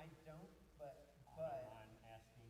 I don't, but, I don't mind asking.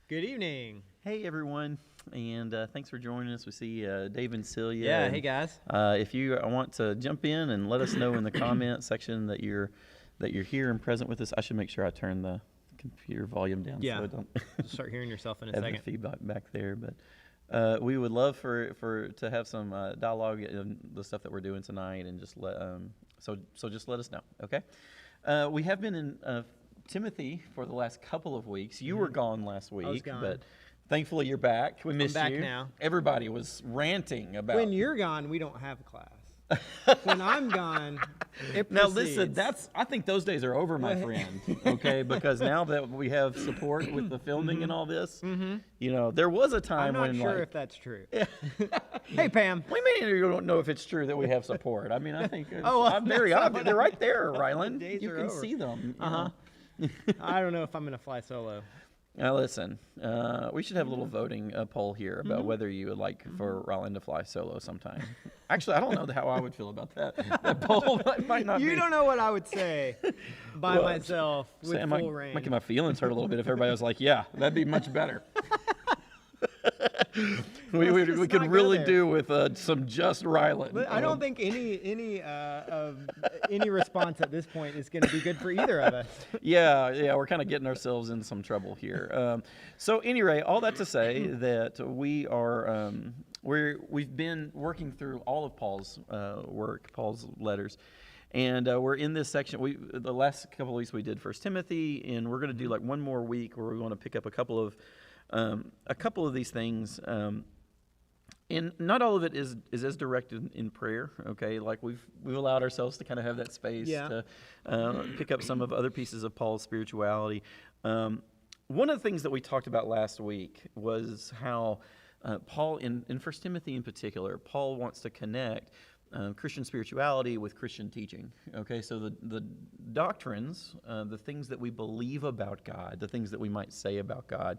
Good evening. Hey everyone, and thanks for joining us. We see Dave and Celia. Yeah, hey guys. If you want to jump in and let us know in the comment section that you're here and present with us, I should make sure I turn the computer volume down so I don't Start hearing yourself in a have second. the feedback back there. But we would love to have some dialogue in the stuff that we're doing tonight, and just just let us know. Okay, we have been in Timothy for the last couple of weeks. You were gone last week, I was gone. but thankfully you're back. We missed back you. now. Everybody was ranting about. When you're gone, we don't have class. When I'm gone, it Now proceeds. listen, I think those days are over, my friend. Okay, because now that we have support with the filming and all this, there was a time I'm not when sure if that's true. Hey, Pam. we may don't know if it's true that we have support. I mean, I think I'm very that's not obvious. what They're right there, The Rylan. days You are can over. see them. I don't know if I'm going to fly solo. Now listen, we should have a little voting poll here about whether you would like for Rylan to fly solo sometime. Actually, I don't know how I would feel about that. That poll might not be. You don't know what I would say by Well, myself with Sam, full might reign. get my feelings hurt a little bit if everybody was like, yeah, that'd be much better. we just could not go really there. do with some just Rylan. But I don't think any response at this point is going to be good for either of us. Yeah, we're kind of getting ourselves into some trouble here. So anyway, all that to say that we are we've been working through all of Paul's work, Paul's letters, and we're in this section. The last couple of weeks we did 1 Timothy, and we're going to do like one more week where we're going to pick up a couple of these things. And not all of it is as directed in prayer, okay? Like we've allowed ourselves to kind of have that space to pick up some of other pieces of Paul's spirituality. One of the things that we talked about last week was how Paul, in 1 Timothy in particular, Paul wants to connect Christian spirituality with Christian teaching, okay? So the doctrines, the things that we believe about God, the things that we might say about God,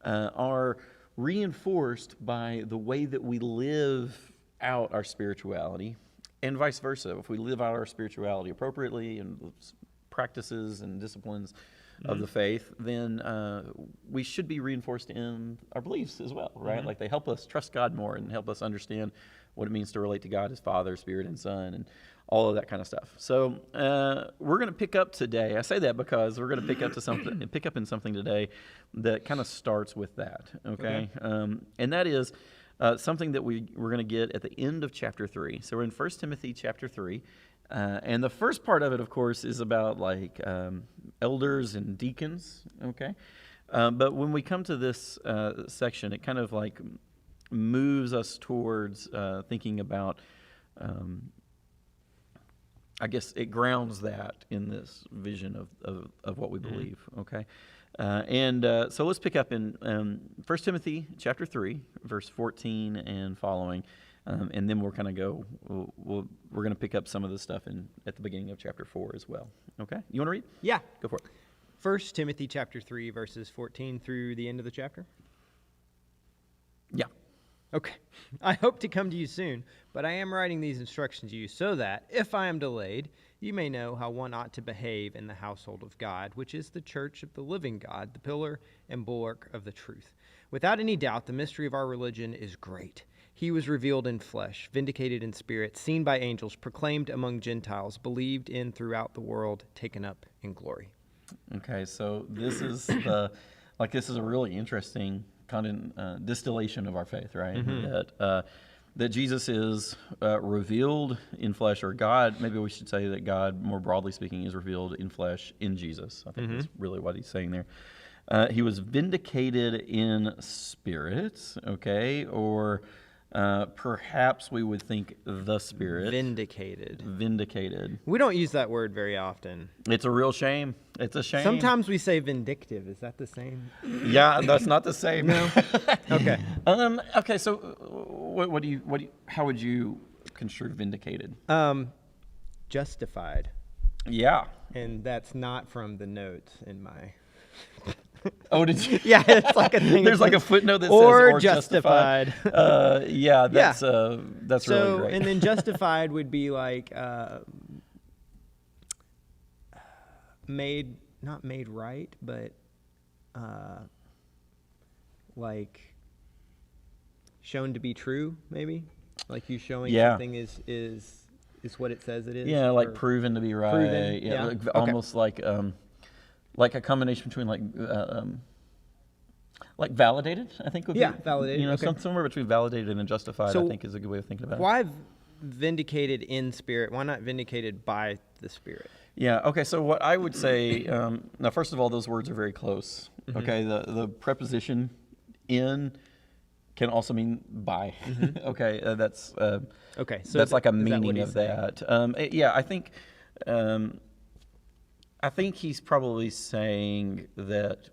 are reinforced by the way that we live out our spirituality, and vice versa. If we live out our spirituality appropriately and practices and disciplines of the faith, then we should be reinforced in our beliefs as well, right? Like they help us trust God more and help us understand what it means to relate to God as Father, Spirit, and Son, and all of that kind of stuff. So we're going to pick up today. I say that because we're going to pick up in something today that kind of starts with that. Okay. And that is something that we're going to get at the end of chapter 3. So we're in 1 Timothy chapter 3. And the first part of it, of course, is about like elders and deacons. Okay. But when we come to this section, it kind of like moves us towards thinking about I guess it grounds that in this vision of what we believe, okay? So let's pick up in 1 Timothy chapter 3, verse 14 and following, and then we're going to we're going to pick up some of the stuff at the beginning of chapter 4 as well, okay? You want to read? Yeah. Go for it. 1 Timothy chapter 3, verses 14 through the end of the chapter. Yeah. Okay. I hope to come to you soon, but I am writing these instructions to you so that, if I am delayed, you may know how one ought to behave in the household of God, which is the church of the living God, the pillar and bulwark of the truth. Without any doubt, the mystery of our religion is great. He was revealed in flesh, vindicated in spirit, seen by angels, proclaimed among Gentiles, believed in throughout the world, taken up in glory. Okay, so this is this is a really interesting kind of distillation of our faith, right? That Jesus is revealed in flesh, or God, maybe we should say that God, more broadly speaking, is revealed in flesh in Jesus. I think that's really what he's saying there. He was vindicated in spirit, okay, or perhaps we would think the Spirit. Vindicated. We don't use that word very often. It's a real shame. It's a shame. Sometimes we say vindictive. Is that the same? Yeah, that's not the same. No. Okay. Okay. So, how would you construe vindicated? Justified. Yeah. And that's not from the notes in my... Oh, did you? Yeah, it's like a thing. There's like a footnote that says or justified. Yeah, that's really great. And then justified would be like not made right, but like shown to be true, maybe? Like you showing Yeah. something is what it says it is? Yeah, like or- proven to be right. Proven, yeah. Like, Okay. almost like a combination between like validated. I think would Yeah, be validated, okay. somewhere between validated and justified. So I think is a good way of thinking about it. Why vindicated in spirit? Why not vindicated by the Spirit? Yeah. Okay. So what I would say now, first of all, those words are very close. Mm-hmm. Okay. The preposition in can also mean by. Okay. That's Okay, so that's like a is that what meaning he's of saying? that. Yeah. I think he's probably saying that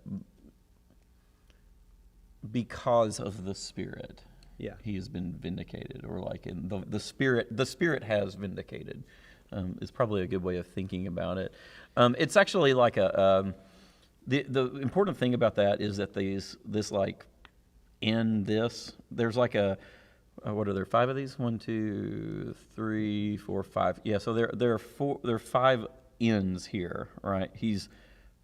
because of the Spirit, Yeah. he has been vindicated, or like in the Spirit has vindicated. Is probably a good way of thinking about it. It's actually like the important thing about that is that there's like what are there, 5 of these? 1, 2, 3, 4, 5. Yeah, so there are 5 ends here, right? He's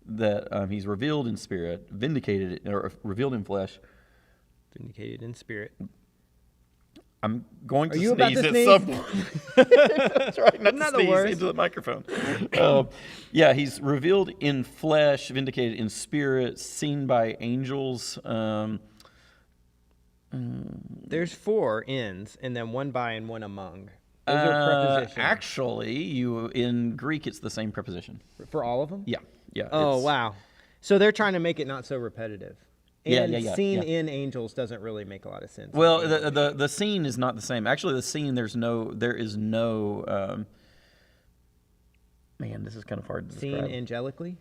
revealed in spirit, vindicated, or revealed in flesh. Vindicated in spirit. I'm going to Are you about sneeze to at sneeze? some point. That's right, not Isn't to that the sneeze worst? into the microphone. Yeah, he's revealed in flesh, vindicated in spirit, seen by angels. There's 4 ends, and then 1 by and 1 among. Those are prepositions. Actually, in Greek, it's the same preposition. For all of them? Yeah, yeah. Oh, it's- wow. So they're trying to make it not so repetitive. Yeah, And yeah, seen yeah. in angels doesn't really make a lot of sense. Well, the scene is not the same. Actually, the scene there is no. Man, this is kind of hard to Seen describe. angelically?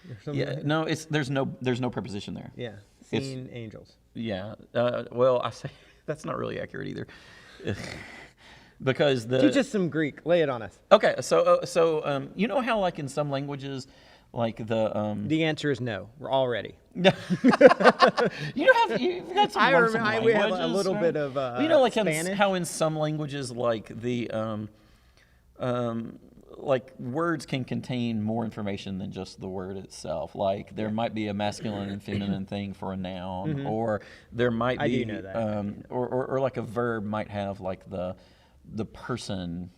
Or something Yeah, like that? no, there's no preposition there. Yeah. It's- Seen angels. Yeah. Well, I say that's not really accurate either, because Teach us some Greek. Lay it on us. Okay, so you know how like in some languages, like The answer is no. We're all ready. you've got some, I learned some remember- we have a languages, little right? bit of, Well, you know, like Spanish. how in some languages, like like words can contain more information than just the word itself. Like there might be a masculine and feminine thing for a noun, or there might be I do know that. or like a verb might have like the person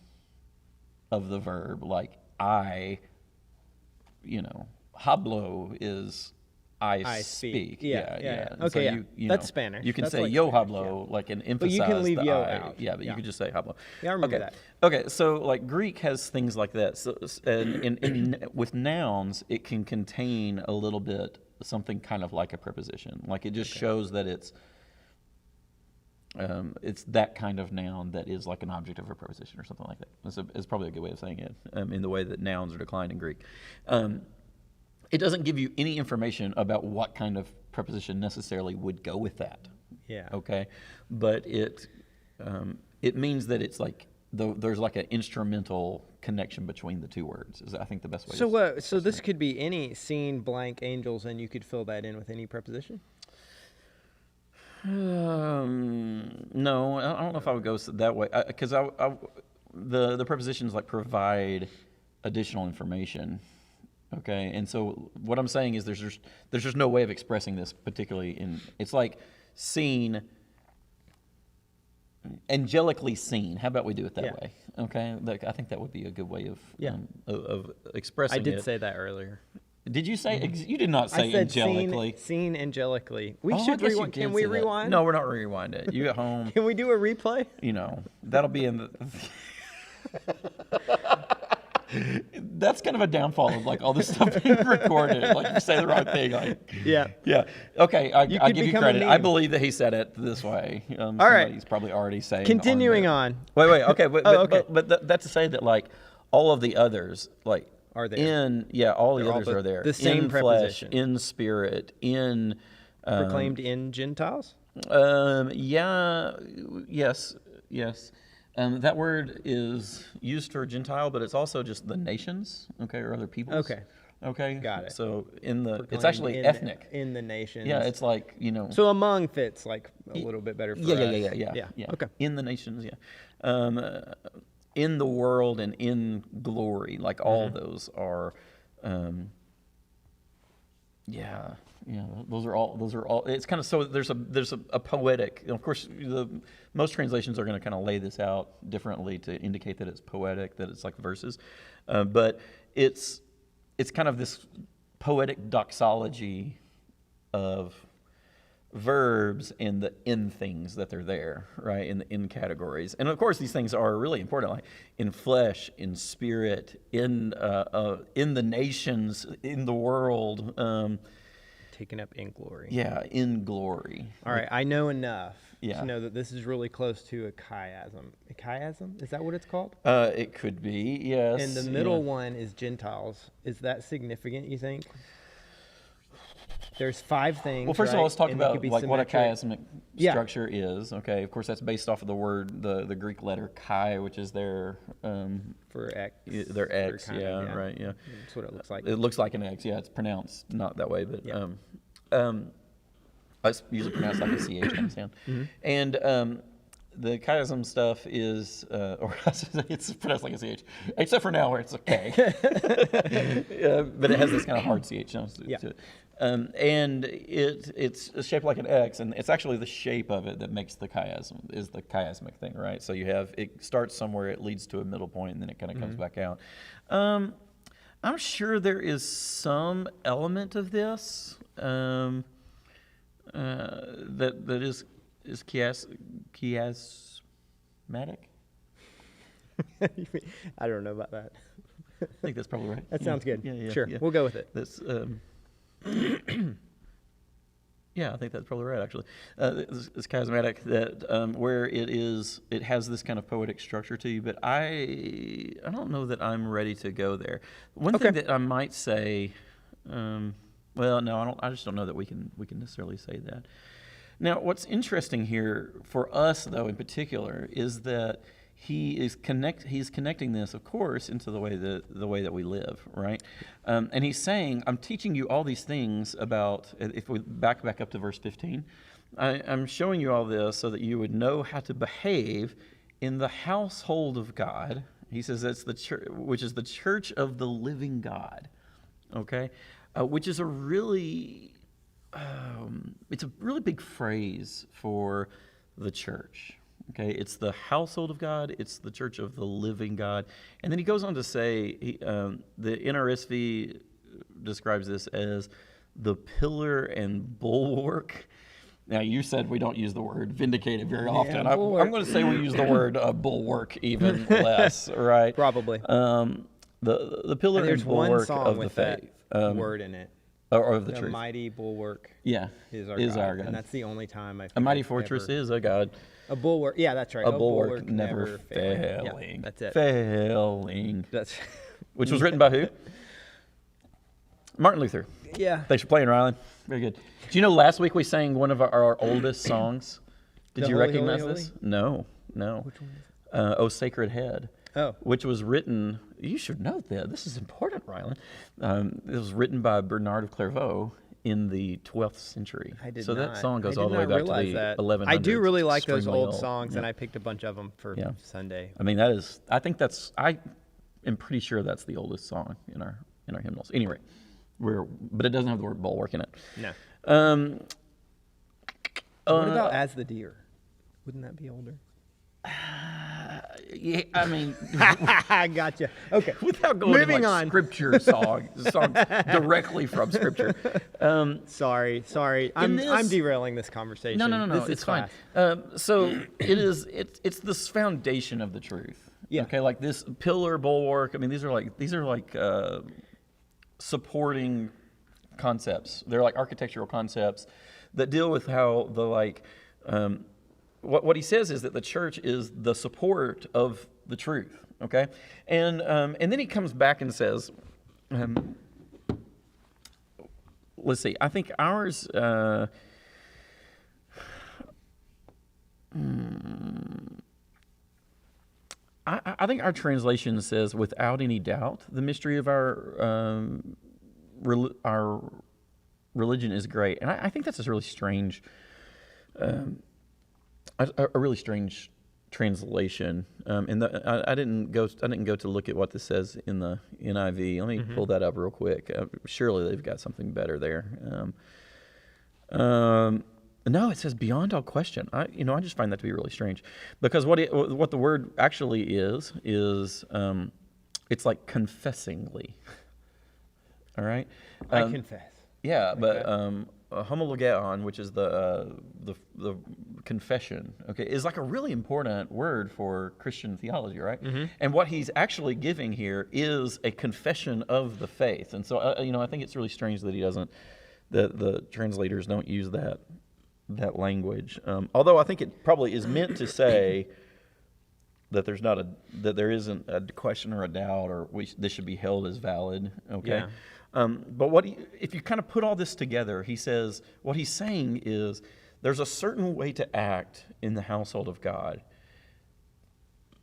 of the verb, like I, hablo is I speak. Yeah. And Okay, yeah. you That's know, Spanish. You can That's say like yo Spanish, hablo, like and But emphasize you can leave the yo I. out. Yeah, but Yeah. you could just say hablo. Yeah, I remember okay. that. Okay, so like Greek has things like that. So and with nouns, it can contain a little bit something kind of like a preposition. Like it just shows that it's that kind of noun that is like an object of a preposition or something like that. It's probably a good way of saying it in the way that nouns are declined in Greek. It doesn't give you any information about what kind of preposition necessarily would go with that. Yeah. Okay, but it means that it's like there's like an instrumental connection between the two words. Is I think the best way. So to what? So this could be any seen blank angels, and you could fill that in with any preposition. No, I don't know if I would go that way because the prepositions like provide additional information. Okay, and so what I'm saying is there's just no way of expressing this particularly it's like seen, angelically seen. How about we do it that Yeah. way? Okay, I think that would be a good way Yeah. of expressing I did it. say that earlier. Did you say you did not say I said angelically? seen angelically. We Oh, I should guess you rewind. did Can we say that. rewind? No, we're not rewind it. You at home, Can we do a replay? that'll be in the. That's kind of a downfall of like all this stuff being recorded. Like you say the wrong thing. Like Yeah. yeah. Okay, I You give could you become a credit. I meme. believe that he said it this way. All right. Somebody's probably already saying. Continuing there. on. Wait. Okay, but Oh, okay. that's to say that like all of the others like Are there. all the They're all others are there. the same in flesh, preposition. in spirit, in. Proclaimed in Gentiles. Yes. That word is used for Gentile, but it's also just the nations, okay, or other peoples. Okay. Got it. So it's Proclaimed actually in- ethnic. in the nations. Yeah, it's like So among fits like a little bit better for us. yeah. Okay. In the nations, yeah. In the world and in glory, like all those are. Yeah, yeah. Those are all. It's kind of so there's a poetic. Of course, most translations are going to kind of lay this out differently to indicate that it's poetic, that it's like verses, but it's kind of this poetic doxology of verbs and the in things that they're there, right? In the in categories. And of course, these things are really important, like in flesh, in spirit, in the nations, in the world. Taken up in glory. Yeah, in glory. All right, I know enough Yeah. to know that this is really close to a chiasm. A chiasm? Is that what it's called? It could be, yes. And the middle one is Gentiles. Is that significant, you think? There's 5 things. Well, first of all, right? let's talk And they about could be like what a symmetric. chiasmic Yeah. structure is. Okay, of course, that's based off of the word, the Greek letter chi, which is their For X. their or X. kind Yeah, of, right. Yeah, That's what it looks like. it looks like an X. Yeah, it's pronounced not that way, but Yeah. I usually pronounce like a CH kind of sound. Mm-hmm. And the chiasm stuff is, or I should say it's pronounced like a CH, except for now where it's a K. But it has this kind of hard CH sound Yeah. to it. And it's shaped like an X, and it's actually the shape of it that makes the chiasm, is the chiasmic thing, right? So you have, it starts somewhere, it leads to a middle point, and then it kind of comes back out. I'm sure there is some element of this that is chiasmatic. I don't know about that. I think that's probably right. That sounds good. Yeah, Sure, yeah. we'll go with it. That's yeah, I think that's probably right. Actually, it's chiasmatic, that where it has this kind of poetic structure to you. But I don't know that I'm ready to go there. One thing that I might say, well, no, I don't. I just don't know that we can necessarily say that. Now, what's interesting here for us, though, in particular, is that he's connecting this, of course, into the way that we live, right? And he's saying, I'm teaching you all these things about, if we back up to verse 15, I'm showing you all this so that you would know how to behave in the household of God. He says that's the church, which is the church of the living God, okay? Which is a really, it's a really big phrase for the church. Okay, it's the household of God. It's the church of the living God. And then he goes on to say, the NRSV describes this as the pillar and bulwark. Now, you said we don't use the word vindicated very often. I'm going to say we use the word bulwark even less, right? Probably. The pillar and bulwark of the faith. Word in it. Or of the The truth. mighty bulwark Yeah, is our God. And that's the only time I think a mighty I've fortress ever- is a God. A bulwark. Yeah, that's right. A bulwark never failing. failing. Yeah, that's it. Failing. That's Which was written by who? Martin Luther. yeah. Thanks for playing, Rylan. Very good. Do you know last week we sang one of our oldest songs? Did The you Holy, recognize Holy, this? No. Which one is Oh, Sacred Head. Oh. Which was written, you should know that. This is important, Rylan. It was written by Bernard of Clairvaux in the 12th century. I did so not. that song goes I all did the way not back to realize the that. 1100s. I do really It's like those extremely old songs, Yeah. and I picked a bunch of them for Yeah. Sunday. I mean, I am pretty sure that's the oldest song in our hymnals. Anyway, but it doesn't have the word bulwark in it. No. What about As the Deer? Wouldn't that be older? Yeah, I mean, I gotcha. Okay. without going Moving in like on. scripture songs directly from scripture. Sorry. I'm this- derailing this conversation. No. This is It's fine. class. So it's this foundation of the truth. Yeah. Okay, like this pillar, bulwark. I mean, these are like supporting concepts. They're like architectural concepts that deal with how what he says is that the church is the support of the truth. Okay, and then he comes back and says, let's see. I think ours. I think our translation says, "Without any doubt, the mystery of our religion is great," and I think that's a really strange, a really strange translation, and I didn't go to look at what this says in the NIV. Let me pull that up real quick. Surely they've got something better there. No, it says beyond all question. I just find that to be really strange, because what the word actually is it's like confessingly. All right. I confess. Yeah, but homologeon, which is the confession, okay, is like a really important word for Christian theology, right? And what he's actually giving here is a confession of the faith. And so, I think it's really strange that he doesn't, the translators don't use that language. Although I think it probably is meant to say that there isn't a question or a doubt, or this should be held as valid, okay? Yeah. But if you kind of put all this together, he says, what he's saying is there's a certain way to act in the household of God,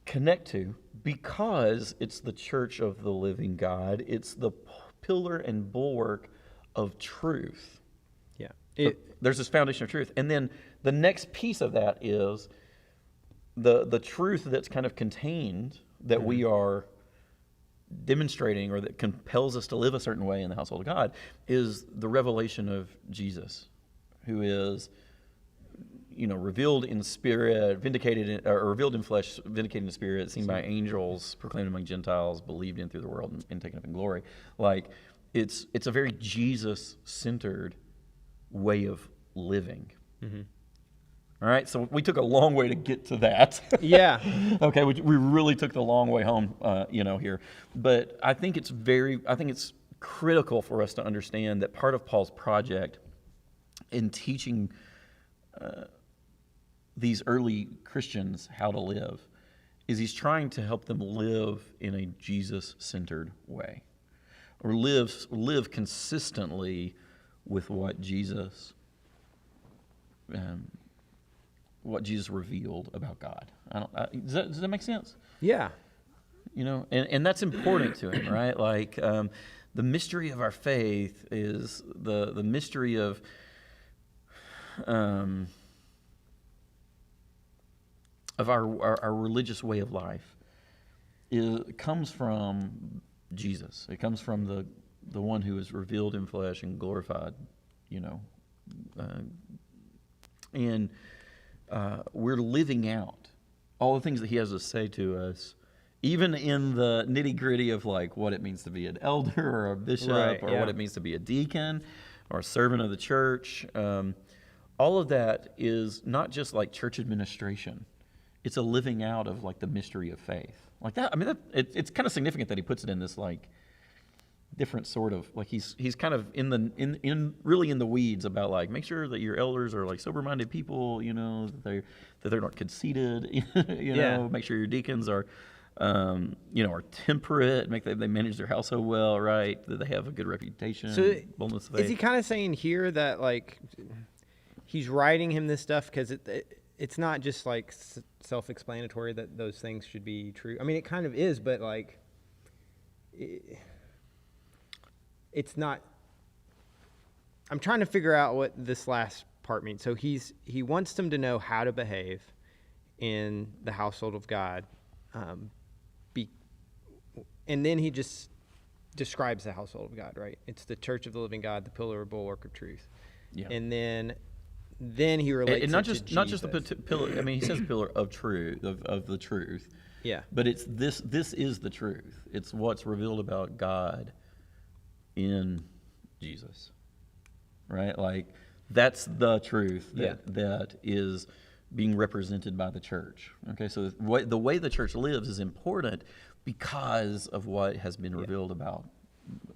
connect to, because it's the church of the living God. It's the pillar and bulwark of truth. Yeah. There's this foundation of truth. And then the next piece of that is the truth that's kind of contained that we are demonstrating, or that compels us to live a certain way in the household of God, is the revelation of Jesus, who is, revealed in spirit, vindicated or revealed in flesh, vindicated in spirit, seen by angels, proclaimed among Gentiles, believed in through the world, and taken up in glory. Like, it's a very Jesus-centered way of living. All right, so we took a long way to get to that. Yeah. Okay, we really took the long way home, here. But I think it's critical for us to understand that part of Paul's project in teaching these early Christians how to live is he's trying to help them live in a Jesus-centered way, or live consistently with what Jesus revealed about God. Does that make sense? Yeah. And that's important to him, right? Like, the mystery of our faith is the mystery of our religious way of life. It comes from Jesus. It comes from the one who is revealed in flesh and glorified, and we're living out all the things that he has to say to us, even in the nitty-gritty of like what it means to be an elder or a bishop, Right, or yeah. what it means to be a deacon or a servant of the church. All of that is not just like church administration. It's a living out of like the mystery of faith. Like that, I mean, it's kind of significant that he puts it in this like different sort of, like he's kind of really in the weeds about like, make sure that your elders are like sober-minded people, that they're not conceited, make sure your deacons are are temperate, they manage their household well, right, that they have a good reputation. So boldness of is he faith. kind of saying here that like he's writing him this stuff because it's not just like self-explanatory that those things should be true? I mean, it kind of is, but like it's not. I'm trying to figure out what this last part means. So he wants them to know how to behave in the household of God, and then he just describes the household of God, right? It's the church of the living God, the pillar or bulwark of truth. Yeah. And then he relates and not it just to not just the Jesus. pillar. I mean, he says pillar of truth, of the truth. Yeah. But it's this is the truth. It's what's revealed about God in Jesus. Right? Like, that's the truth that is being represented by the church. Okay, so the way the church lives is important because of what has been revealed about,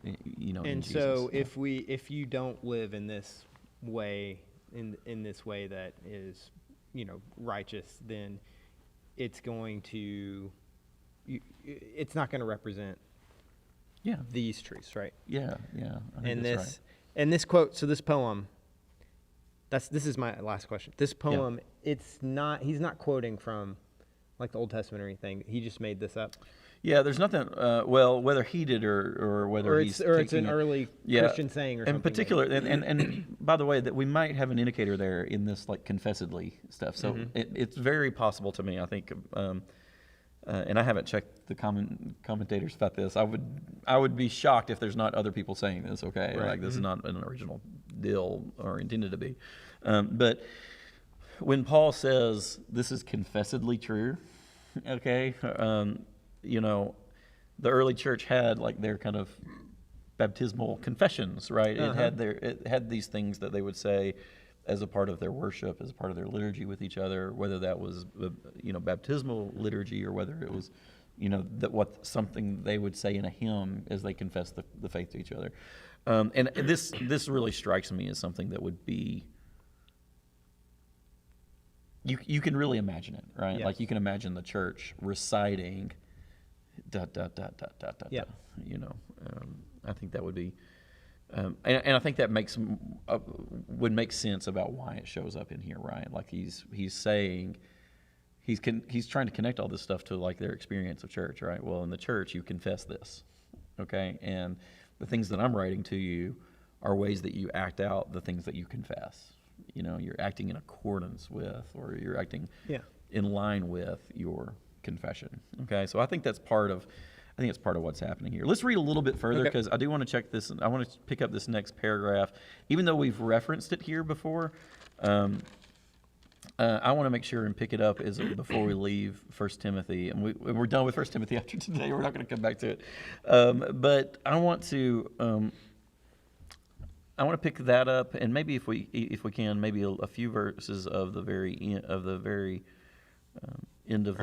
in And Jesus. so if you don't live in this way, in this way that is, righteous, then it's going to, it's not going to represent these truths, right? Yeah. I think that's right. And this quote, so this poem, this is my last question. This poem, he's not quoting from like the Old Testament or anything. He just made this up. Yeah, there's nothing. Well, whether he did or whether he's it's taking an it- early yeah, Christian saying or in something. particular, and by the way, that we might have an indicator there in this like confessedly stuff. So it's very possible to me. I think, and I haven't checked the commentators about this. I would be shocked if there's not other people saying this. Okay, Right. like this is not an original deal or intended to be, but when Paul says this is confessedly true, okay, you know, the early church had like their kind of baptismal confessions, right? It had these things that they would say as a part of their worship, as a part of their liturgy with each other, whether that was baptismal liturgy or whether it was something they would say in a hymn as they confess the faith to each other. And this really strikes me as something that would be. You can really imagine it, right? Yes. Like you can imagine the church reciting, dot dot dot dot dot dot. Yeah. I think that would be, and I think that would make sense about why it shows up in here, right? Like he's saying, he's trying to connect all this stuff to like their experience of church, right? Well, in the church, you confess this, okay, and the things that I'm writing to you are ways that you act out the things that you confess. You're acting in accordance with, or you're acting in line with your confession. Okay, so I think it's part of what's happening here. Let's read a little bit further because I do want to check this. I want to pick up this next paragraph, even though we've referenced it here before. I want to make sure and pick it up before we leave 1 Timothy, and we're done with 1 Timothy after today. We're not going to come back to it, but I want to. I want to pick that up, and maybe if we can, maybe a few verses of the very end of the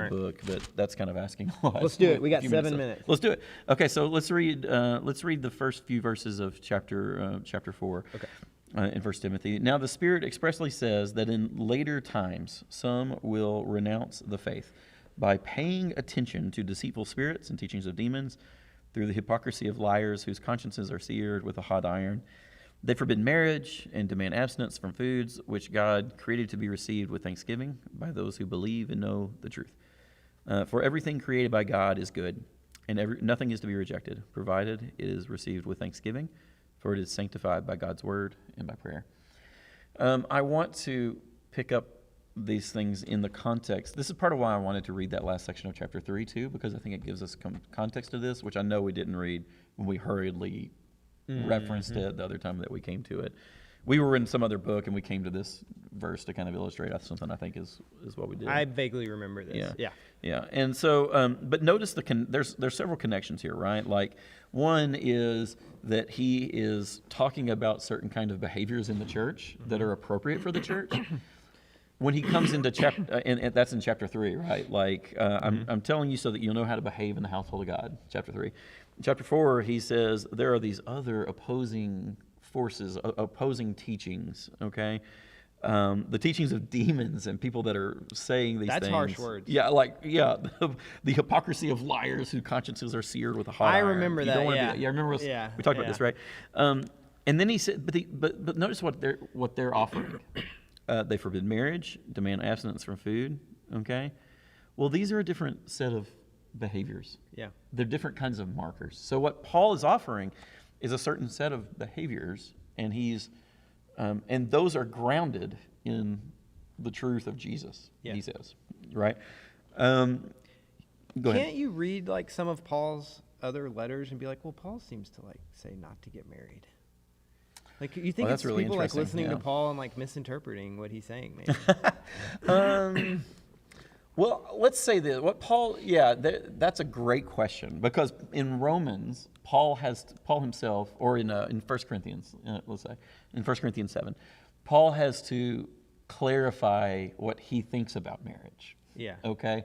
book. But that's kind of asking a lot. Let's do it. We got A few 7 minutes. Let's do it. Okay, so let's read the first few verses of chapter 4. Okay. In 1 Timothy. Now the Spirit expressly says that in later times some will renounce the faith by paying attention to deceitful spirits and teachings of demons, through the hypocrisy of liars whose consciences are seared with a hot iron. They forbid marriage and demand abstinence from foods which God created to be received with thanksgiving by those who believe and know the truth. For everything created by God is good, and nothing is to be rejected, provided it is received with thanksgiving, for it is sanctified by God's word and by prayer. I want to pick up these things in the context. This is part of why I wanted to read that last section of chapter 3 too, because I think it gives us context to this, which I know we didn't read when we hurriedly referenced it the other time that we came to it. We were in some other book and we came to this verse to kind of illustrate something I think is what we did. I vaguely remember this. Yeah. And so, but notice there's several connections here, right? Like one is that he is talking about certain kind of behaviors in the church that are appropriate for the church. When he comes into chapter, and that's in chapter 3, right? Like I'm telling you so that you'll know how to behave in the household of God. Chapter 3. In chapter 4, he says there are these other opposing forces, opposing teachings. Okay. The teachings of demons and people that are saying these things. That's harsh words. Yeah, the hypocrisy of liars whose consciences are seared with a hot iron. I remember that. I remember we talked about this, right? And then he said, but notice what they're offering. They forbid marriage, demand abstinence from food. Okay, well, these are a different set of behaviors. Yeah, they're different kinds of markers. So what Paul is offering is a certain set of behaviors, and and those are grounded in the truth of Jesus. Yeah. He says, right? Go ahead. Can't you read like some of Paul's other letters and be like, well, Paul seems to like say not to get married. Like you think that's it's really people like interesting, listening yeah. to Paul and like misinterpreting what he's saying, maybe. Well, let's say that what Paul, that's a great question, because in Romans, Paul himself, or in 1 Corinthians, let's say, in 1 Corinthians 7, Paul has to clarify what he thinks about marriage. Yeah. Okay?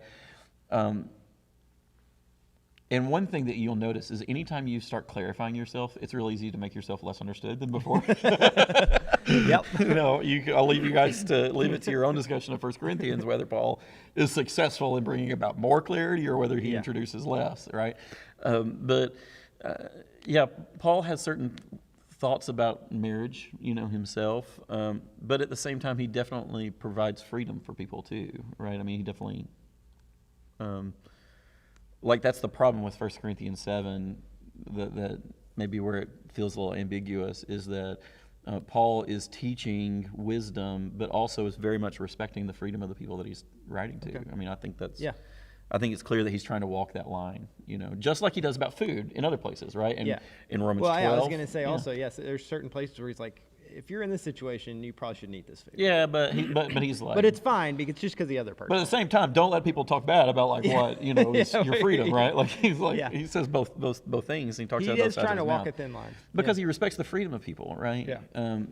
And one thing that you'll notice is anytime you start clarifying yourself, it's real easy to make yourself less understood than before. Yep. I'll leave you guys to leave it to your own discussion of 1 Corinthians, whether Paul is successful in bringing about more clarity or whether he introduces less, right? Paul has certain thoughts about marriage, himself. But at the same time, he definitely provides freedom for people too, right? I mean, he definitely like that's the problem with 1 Corinthians 7, that maybe where it feels a little ambiguous is that Paul is teaching wisdom, but also is very much respecting the freedom of the people that he's writing to. Okay. I mean, I think that's, Yeah. I think it's clear that he's trying to walk that line, just like he does about food in other places, right? And Yeah. in Romans Well, 12. I was going to say yeah. also, yes, there's certain places where he's like, if you're in this situation, you probably shouldn't eat this food. Yeah, but he's like, But it's fine because just because the other person. but at the same time, don't let people talk bad about like what is Yeah, your freedom, right? Like he's like Yeah. he says both things. And he talks He about both is sides trying of to his walk mouth. a thin line. Because Yeah. he respects the freedom of people, right? Yeah.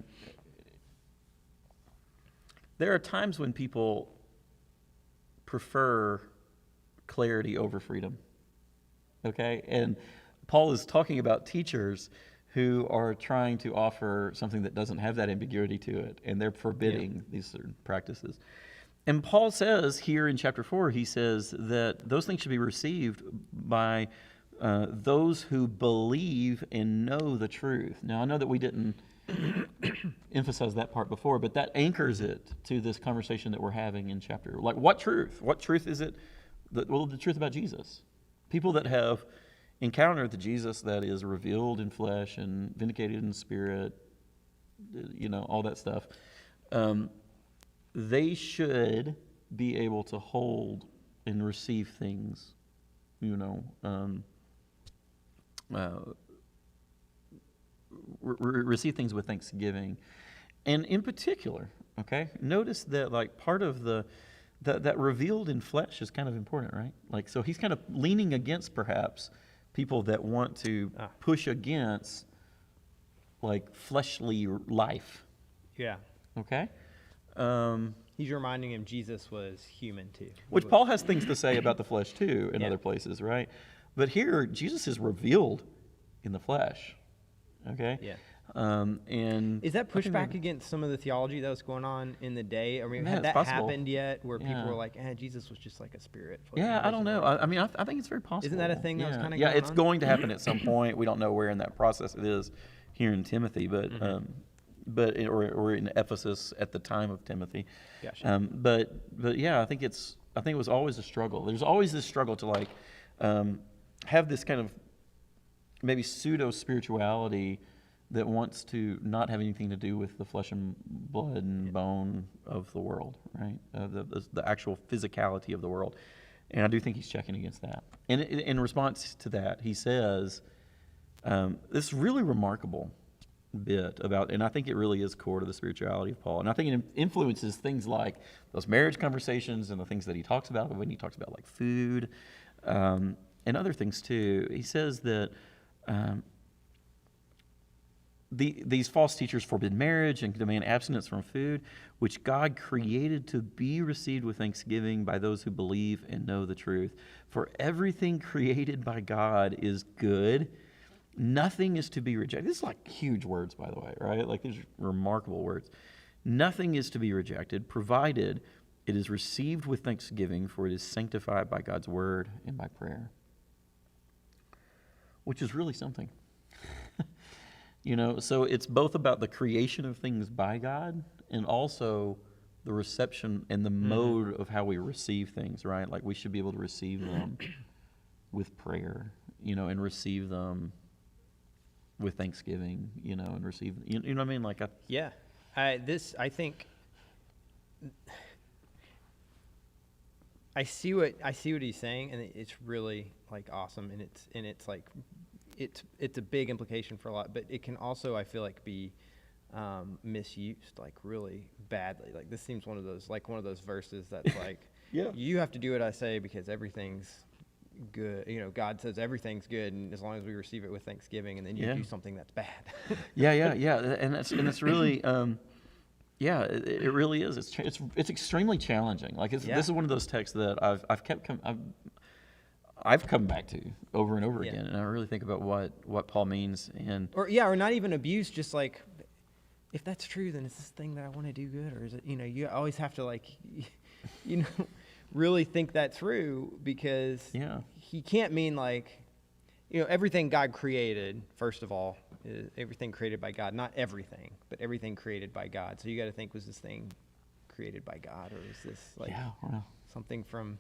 There are times when people prefer clarity over freedom. Okay? And Paul is talking about teachers who are trying to offer something that doesn't have that ambiguity to it, and they're forbidding these certain practices. And Paul says here in chapter 4, he says that those things should be received by those who believe and know the truth. Now, I know that we didn't emphasize that part before, but that anchors it to this conversation that we're having in chapter. Like, what truth? What truth is it? The truth about Jesus. People that have encountered the Jesus that is revealed in flesh and vindicated in spirit, all that stuff. They should be able to hold and receive things, receive things with thanksgiving. And in particular, okay, notice that like part of that revealed in flesh is kind of important, right? Like, so he's kind of leaning against perhaps people that want to push against like fleshly life, Yeah. okay? He's reminding him Jesus was human too. Which Paul has things to say about the flesh too in Yeah. other places, right? But here, Jesus is revealed in the flesh, okay? Yeah. And Is that I think pushback against some of the theology that was going on in the day? I mean, Yeah, had it's that possible. happened yet where people Yeah. were like, Jesus was just like a spirit? floating Yeah, on I the don't know. ocean? I mean, I think it's very possible. Isn't that a thing that was kinda Yeah, going it's on? going to happen at some point. We don't know where in that process it is here in Timothy, but or in Ephesus at the time of Timothy. Gotcha. But yeah, I think it was always a struggle. There's always this struggle to like have this kind of maybe pseudo spirituality that wants to not have anything to do with the flesh and blood and bone of the world, right? The actual physicality of the world. And I do think he's checking against that. And in response to that, he says this really remarkable bit about, and I think it really is core to the spirituality of Paul. And I think it influences things like those marriage conversations and the things that he talks about when he talks about like food and other things too. He says that these false teachers forbid marriage and demand abstinence from food, which God created to be received with thanksgiving by those who believe and know the truth. For everything created by God is good. Nothing is to be rejected. This is like huge words, by the way, right? Like these are remarkable words. Nothing is to be rejected, provided it is received with thanksgiving, for it is sanctified by God's word and by prayer. Which is really something. So it's both about the creation of things by God and also the reception and the mode of how we receive things, right? Like we should be able to receive them with prayer, and receive them with thanksgiving, and receive, you know what I mean? Like, Yeah. I think I see what he's saying, and it's really like awesome, and it's like it's a big implication for a lot, but it can also, I feel like, be misused like really badly. Like this seems one of those verses that's like, Yeah. you have to do what I say because everything's good. God says everything's good, and as long as we receive it with thanksgiving, and then you Yeah. do something that's bad. yeah, and it's really, it really is. It's extremely challenging. Like this is one of those texts that I've come back to over and over again, and I really think about what Paul means, and or not even abuse, just like, if that's true, then is this thing that I want to do good, or is it, you always have to like, really think that through, because he can't mean like, everything God created, first of all, is everything created by God, not everything, but everything created by God. So you got to think, was this thing created by God, or is this like something from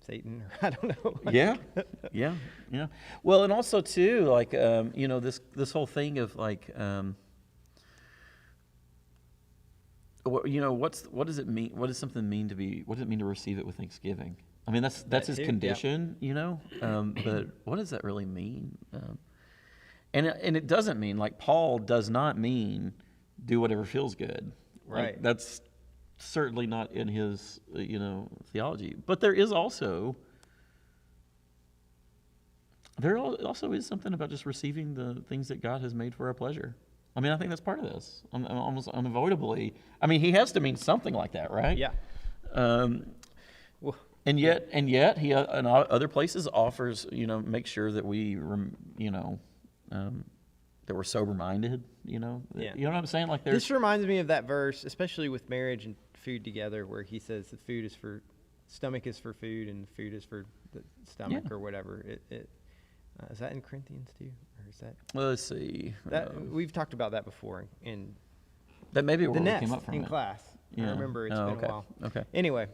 Satan, or I don't know. Yeah, yeah. Well, and also too, like this whole thing of like, what does it mean? What does something mean to be? What does it mean to receive it with thanksgiving? I mean, that's That his too, yeah. condition, But what does that really mean? And it doesn't mean, like, Paul does not mean do whatever feels good. Like, Right. that's certainly not in his theology. But there also is something about just receiving the things that God has made for our pleasure. I mean, I think that's part of this. Almost unavoidably. I mean, he has to mean something like that, right? Yeah. Well, And yet, he in other places offers, make sure that we, that we're sober-minded. Yeah. You know what I'm saying? Like, there's this reminds me of that verse, especially with marriage and food together, where he says the food is for stomach is for food and food is for the stomach Yeah. or whatever. Is that in Corinthians too, or is that let's see. we've talked about that before in That may be the where we nest came up from. in it. class. I Yeah. remember it's Oh, been okay. a while. Okay. Anyway,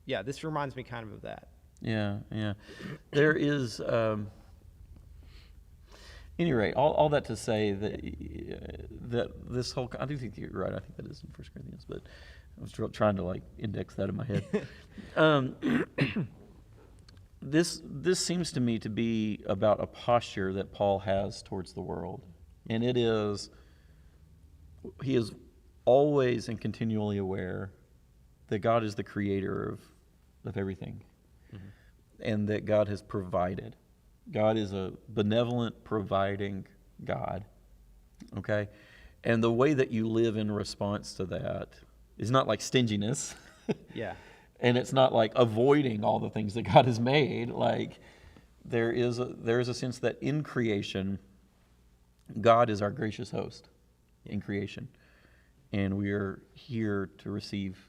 yeah, this reminds me kind of that. Yeah. There is, any rate, all that to say that this whole, I do think you're right. I think that is in 1 Corinthians, but I was trying to like index that in my head. This seems to me to be about a posture that Paul has towards the world, and it is, he is always and continually aware that God is the creator of everything, and that God has provided. God is a benevolent, providing God, okay? And the way that you live in response to that is not like stinginess, Yeah. and it's not like avoiding all the things that God has made. Like, there is a sense that in creation, God is our gracious host in creation, and we are here to receive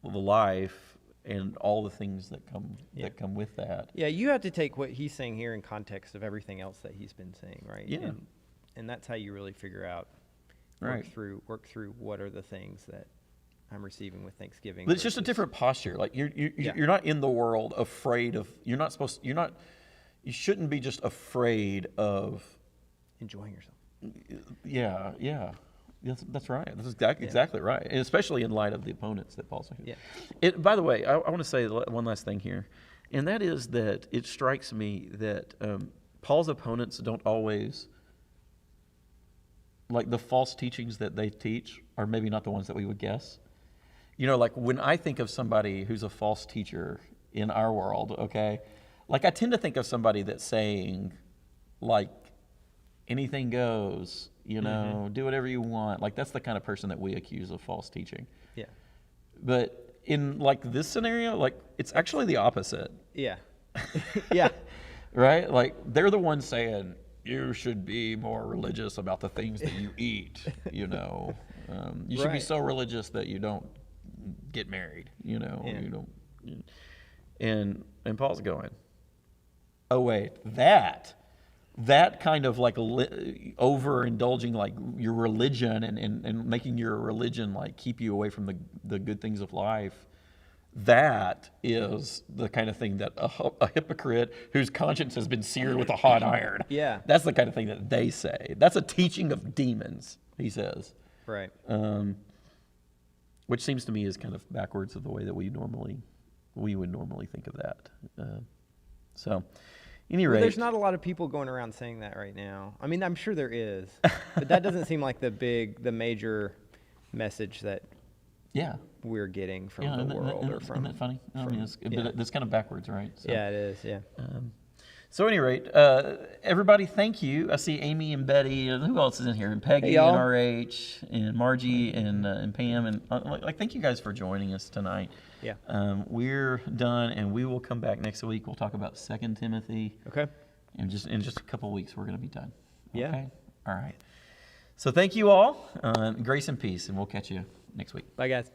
the life and all the things that come with that. Yeah, you have to take what he's saying here in context of everything else that he's been saying, right? Yeah. And that's how you really figure out, Right. work through what are the things that I'm receiving with Thanksgiving. But it's just a versus different posture. Like, you're not in the world afraid of. You shouldn't be just afraid of. enjoying yourself. Yeah. That's right. That's exactly right, and especially in light of the opponents that Paul's talking. Yeah. By the way, I want to say one last thing here, and that is that it strikes me that Paul's opponents don't always, like, the false teachings that they teach are maybe not the ones that we would guess. Like, when I think of somebody who's a false teacher in our world, okay, like, I tend to think of somebody that's saying, like, anything goes, do whatever you want. Like, that's the kind of person that we accuse of false teaching. Yeah. But in, like, this scenario, like, it's actually the opposite, Yeah. Yeah. right? Like, they're the ones saying, you should be more religious about the things that you eat, You should be Right. so religious that you don't get married, Yeah. You don't. And Paul's going, oh, wait, that kind of like overindulging, like, your religion and making your religion like keep you away from the good things of life, that is the kind of thing that a hypocrite whose conscience has been seared with a hot iron. Yeah. That's the kind of thing that they say. That's a teaching of demons, he says. Right. Which seems to me is kind of backwards of the way that we would normally think of that. So, any rate, There's not a lot of people going around saying that right now. I mean, I'm sure there is, but that doesn't seem like the major message that yeah, we're getting from yeah, the world or from. isn't that funny? I mean, yeah. but it's kind of backwards, right? So, Yeah, it is. Yeah. So, at any rate, everybody, thank you. I see Amy and Betty, and who else is in here? And Peggy, Hey, y'all. and RH, and Margie, and Pam, and thank you guys for joining us tonight. Yeah. We're done, and we will come back next week. We'll talk about 2 Timothy. Okay. And in just a couple of weeks, we're going to be done. Yeah. Okay? All right. So thank you all. Grace and peace, and we'll catch you next week. Bye, guys.